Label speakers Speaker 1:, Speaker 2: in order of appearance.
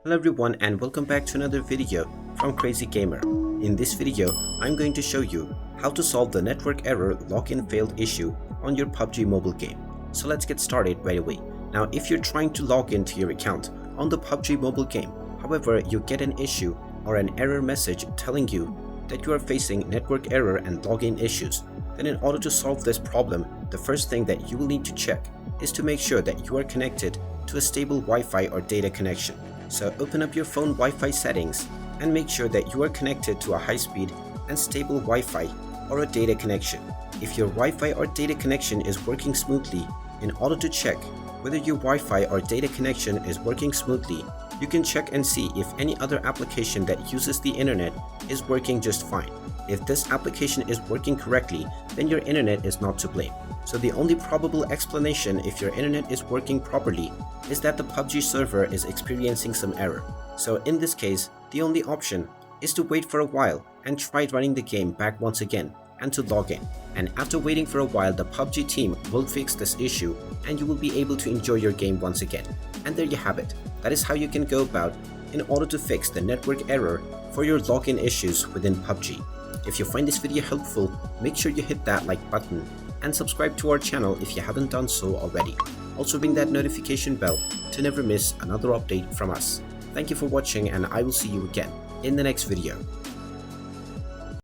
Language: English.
Speaker 1: Hello everyone and welcome back to another video from Crazy Gamer. In this video, I'm going to show you how to solve the network error login failed issue on your PUBG Mobile game. So let's get started right away. Now if you're trying to log into your account on the PUBG Mobile game, however you get an issue or an error message telling you that you are facing network error and login issues, then in order to solve this problem, the first thing that you will need to check is to make sure that you are connected to a stable Wi-Fi or data connection. So open up your phone Wi-Fi settings and make sure that you are connected to a high-speed and stable Wi-Fi or a data connection. If your Wi-Fi or data connection is working smoothly, in order to check whether your Wi-Fi or data connection is working smoothly, you can check and see if any other application that uses the internet is working just fine. If this application is working correctly, then your internet is not to blame. So the only probable explanation if your internet is working properly is that the PUBG server is experiencing some error. So in this case, the only option is to wait for a while and try running the game back once again and to log in. And after waiting for a while, the PUBG team will fix this issue and you will be able to enjoy your game once again. And there you have it. That is how you can go about in order to fix the network error for your login issues within PUBG. If you find this video helpful, make sure you hit that like button and subscribe to our channel if you haven't done so already. Also ring that notification bell to never miss another update from us. Thank you for watching and I will see you again in the next video.